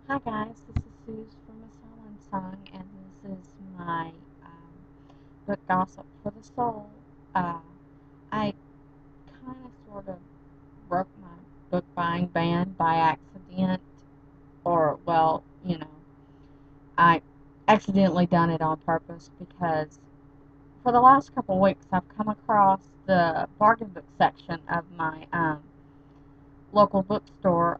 Hi guys, this is Suze from Unsung, and this is my book gossip for the soul. I kind of sort of broke my book buying ban by accident, or well, I accidentally done it on purpose because for the last couple of weeks I've come across the bargain book section of my local bookstore,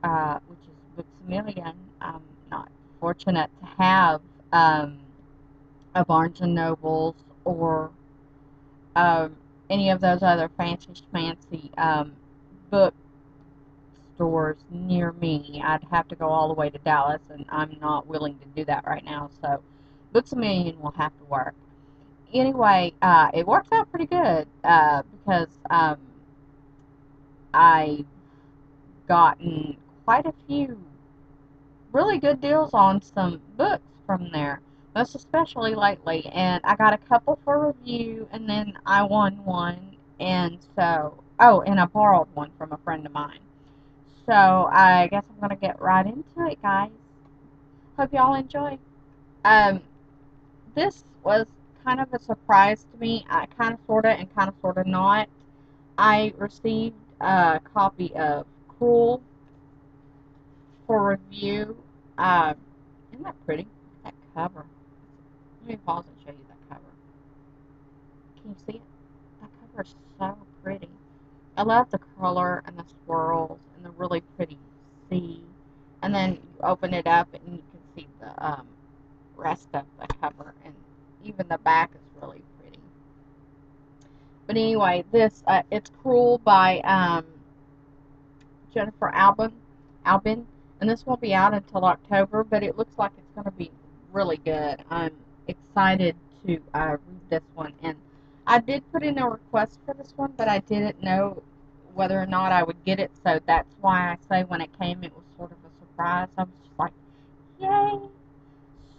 which is Books A Million. I'm not fortunate to have um, a Barnes and Nobles or um, any of those other fancy book stores near me. I'd have to go all the way to Dallas, and I'm not willing to do that right now. So, Books A Million will have to work. Anyway, it works out pretty good because I gotten quite a few really good deals on some books from there, most especially lately. And I got a couple for review, and then I won one. And so, oh, and I borrowed one from a friend of mine. So I guess I'm going to get right into it, guys. Hope y'all enjoy. Um, this was kind of a surprise to me. I kind of, sort of, and kind of, sort of not. I received a copy of Cruel for review. Um, isn't that pretty? That cover. Let me pause and show you that cover. Can you see it? That cover is so pretty. I love the color and the swirls and the really pretty sea. And then you open it up and you can see the rest of the cover, and even the back is really pretty. But anyway, this it's Cruel by Jennifer Albin, and this won't be out until October, but it looks like it's going to be really good. I'm excited to read this one, and I did put in a request for this one, but I didn't know whether or not I would get it, so that's why I say when it came, it was sort of a surprise. I was just like, yay!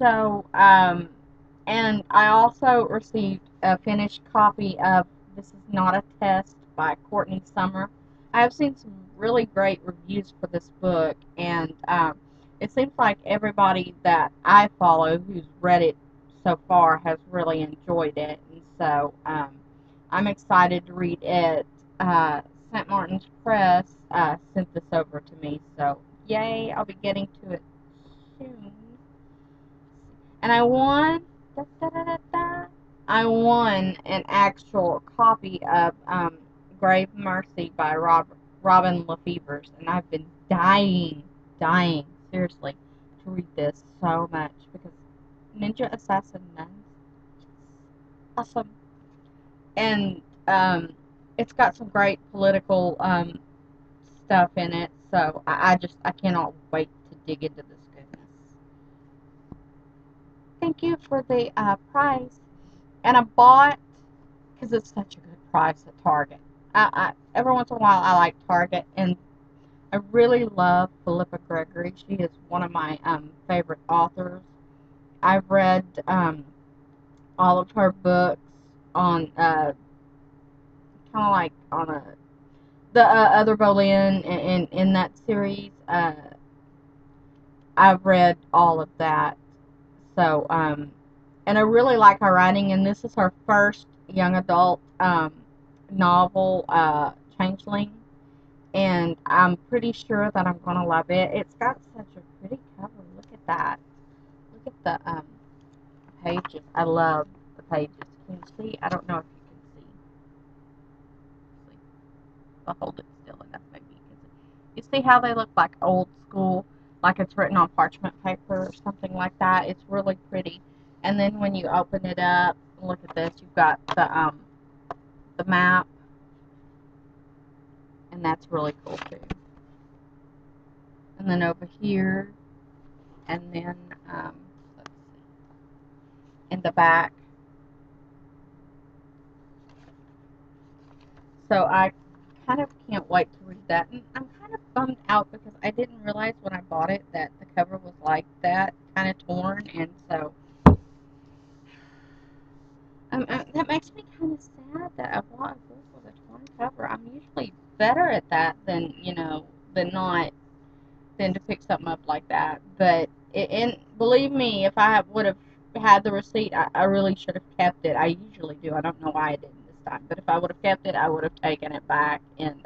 So, and I also received a finished copy of This Is Not a Test by Courtney Summer. I have seen some really great reviews for this book, and it seems like everybody that I follow who's read it so far has really enjoyed it, and so I'm excited to read it. St. Martin's Press sent this over to me, so yay, I'll be getting to it soon. And I won, da, da, da, da, da, I won an actual copy of Grave Mercy by Robin Lefevers, and I've been dying, seriously, to read this so much because Ninja Assassin Nuns, awesome, and it's got some great political stuff in it, so I cannot wait to dig into this goodness. Thank you for the prize. And I bought, because it's such a good price at Target. Every once in a while I like Target, and I really love Philippa Gregory. She is one of my favorite authors. I've read all of her books on kind of like on the other Boleyn in that series. I've read all of that. So, and I really like her writing, and this is her first young adult novel, Changeling, and I'm pretty sure that I'm going to love it. It's got such a pretty cover. Look at that. Look at the pages. I love the pages. Can you see? I don't know if you can see. I'll hold it still enough, maybe you can see. You see how they look like old school, like it's written on parchment paper or something like that? It's really pretty. And then when you open it up, look at this. You've got the map, and that's really cool too. And then over here, and then let's see, in the back. So I kind of can't wait to read that. And I'm kind of bummed out because I didn't realize when I bought it that the cover was like that, kind of torn, and so that makes me kind of sad that I bought a book with a torn cover. I'm usually better at that than than not than to pick something up like that. But And believe me, if I would have had the receipt, I really should have kept it. I usually do. I don't know why I didn't this time. But if I would have kept it, I would have taken it back and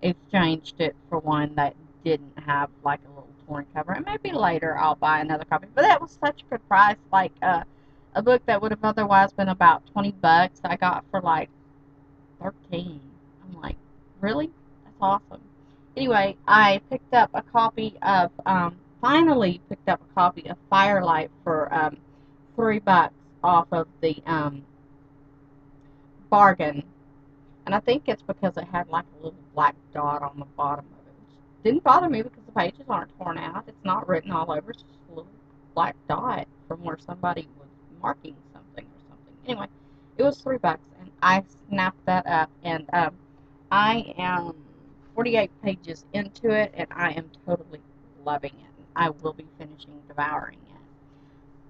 exchanged it for one that didn't have like a little torn cover. And maybe later I'll buy another copy. But that was such a good price. Like a book that would have otherwise been about 20 bucks, I got for like 13. I'm like, really? That's awesome. Anyway, I picked up a copy of, finally picked up a copy of Firelight for $3 off of the bargain. And I think it's because it had like a little black dot on the bottom of it, which didn't bother me because the pages aren't torn out. It's not written all over. It's just a little black dot from where somebody was marking something or something. Anyway, it was $3, and I snapped that up, and I am 48 pages into it, and I am totally loving it. I will be finishing devouring it.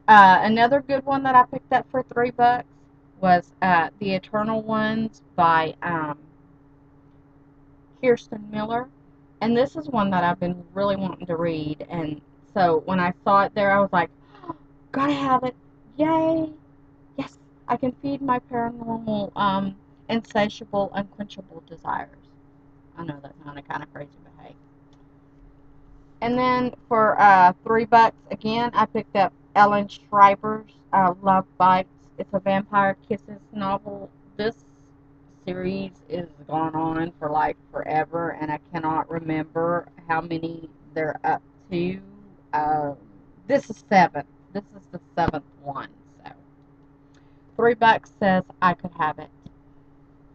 Another good one that I picked up for $3 was The Eternal Ones by Kirsten Miller. And this is one that I've been really wanting to read. And so when I saw it there, I was like, oh, gotta have it. Yay! Yes, I can feed my paranormal, insatiable, unquenchable desires. I know that sounded kind of crazy, but hey. And then for $3 again, I picked up Ellen Schreiber's Love Bites. It's a Vampire Kisses novel. This series is gone on for like forever, and I cannot remember how many they're up to. This is 7. This is the 7th one. So $3 says I could have it.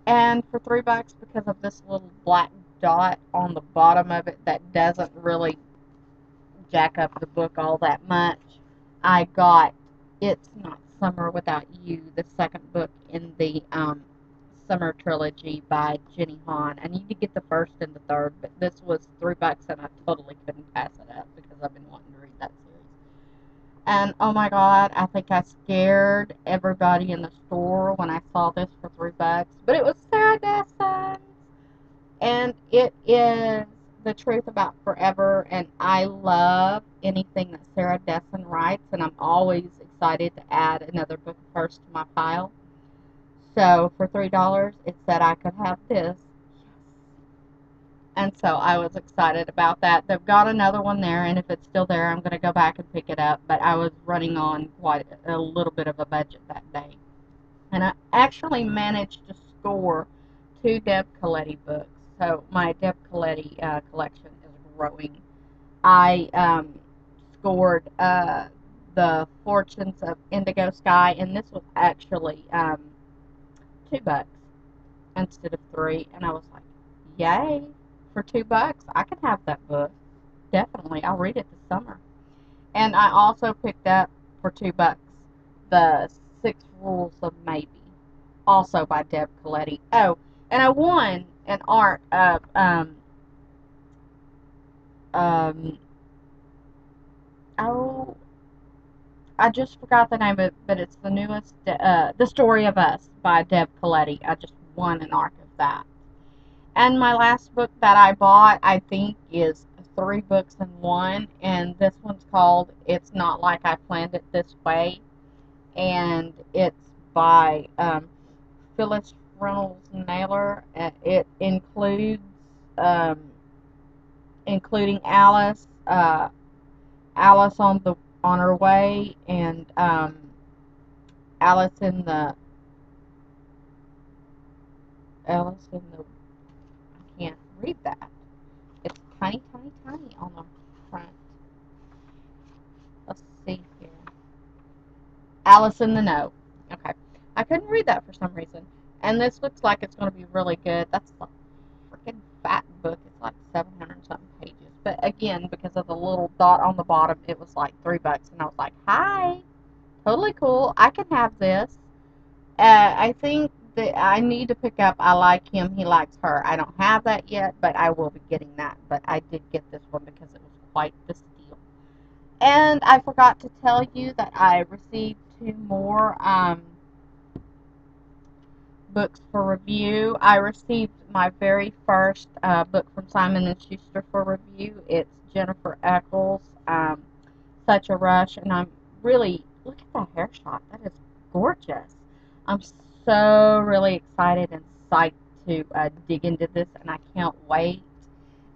And for $3, because of this little black dot on the bottom of it that doesn't really jack up the book all that much, I got It's Not Summer Without You, the second book in the Summer trilogy by Jenny Han. I need to get the first and the third, but this was $3 and I totally couldn't pass it up because I've been wanting to read that series. And oh my god, I think I scared everybody in the store when I saw this for $3. But it was Sarah Dessen's, and it is the truth about forever. And I love anything that Sarah Dessen writes, and I'm always excited to add another book of hers to my pile. So for $3, it said I could have this. And so I was excited about that. They've got another one there, and if it's still there, I'm going to go back and pick it up. But I was running on quite a little bit of a budget that day. And I actually managed to score 2 Deb Coletti books. So my Deb Coletti collection is growing. I scored The Fortunes of Indigo Sky, and this was actually $2 instead of 3. And I was like, yay! For $2, I can have that book. Definitely, I'll read it this summer. And I also picked up for $2 The 6 Rules of Maybe, also by Deb Coletti. Oh, and I won an ARC of oh, I just forgot the name of it, but it's the newest, The Story of Us by Deb Coletti. I just won an ARC of that. And my last book that I bought, I think, is 3 books in one, and this one's called It's Not Like I Planned It This Way, and it's by Phyllis Reynolds Naylor. It includes, including Alice, Alice on her way, and Alice in the I can't read that. It's tiny, tiny, tiny on the front. Let's see here. Alice in the Know. Okay. I couldn't read that for some reason. And this looks like it's going to be really good. That's a freaking fat book. It's like 700 something pages. But again, because of the little dot on the bottom, it was like $3. And I was like, hi, totally cool. I can have this. I think that I need to pick up I Like Him, He Likes Her. I don't have that yet, but I will be getting that. But I did get this one because it was quite the steal. And I forgot to tell you that I received 2 more books for review. I received my very first book from Simon and Schuster for review. It's Jennifer Eccles' such a rush, and I'm really, look at that hair shot. That is gorgeous. I'm so really excited and psyched to dig into this, and I can't wait.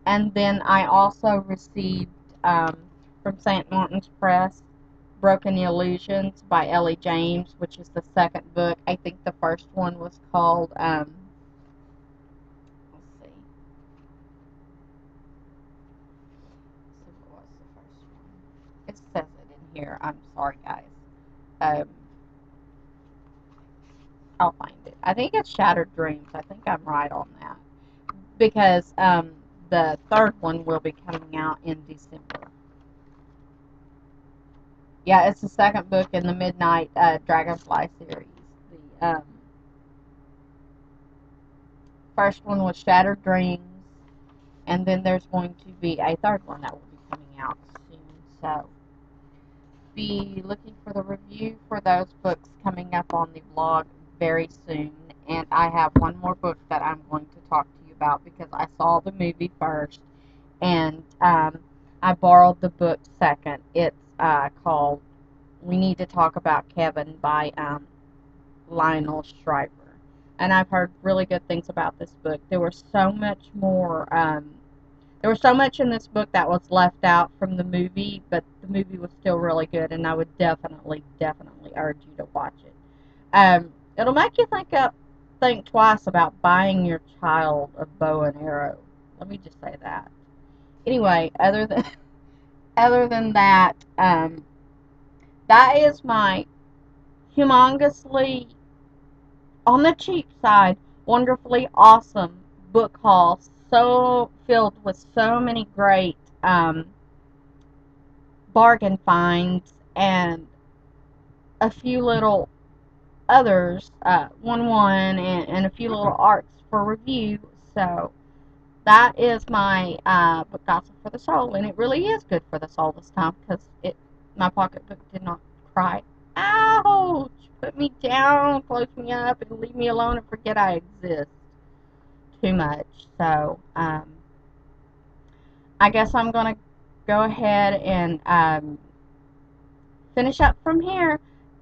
And then I also received from St. Martin's Press Broken Illusions by Ellie James, which is the second book. I think the first one was called, let's see. What was the first one? It says it in here. I'm sorry, guys. Um, I'll find it. I think it's Shattered Dreams. I think I'm right on that. Because the third one will be coming out in December. Yeah, it's the second book in the Midnight Dragonfly series. The first one was Shattered Dreams, and then there's going to be a third one that will be coming out soon. So be looking for the review for those books coming up on the blog very soon. And I have one more book that I'm going to talk to you about because I saw the movie first, and I borrowed the book second. It's called We Need to Talk About Kevin by Lionel Shriver. And I've heard really good things about this book. There was so much more, there was so much in this book that was left out from the movie, but the movie was still really good, and I would definitely urge you to watch it. It'll make you think twice about buying your child a bow and arrow. Let me just say that. Anyway, other than that, that is my humongously, on the cheap side, wonderfully awesome book haul, so filled with so many great bargain finds and a few little others, and a few little arts for review. So that is my book gossip for the soul, and it really is good for the soul this time because my pocketbook did not cry. Ouch! Put me down, close me up, and leave me alone and forget I exist too much. So I guess I'm gonna go ahead and finish up from here.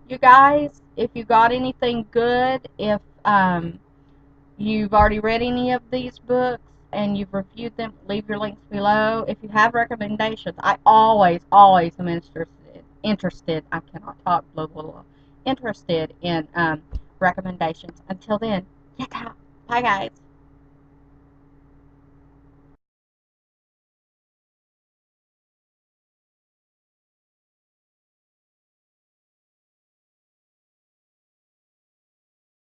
You guys, if you got anything good, if you've already read any of these books and you've reviewed them, leave your links below. If you have recommendations, I always am interested. I cannot talk, blah, blah, blah. Interested in recommendations. Until then, get out. Bye, guys.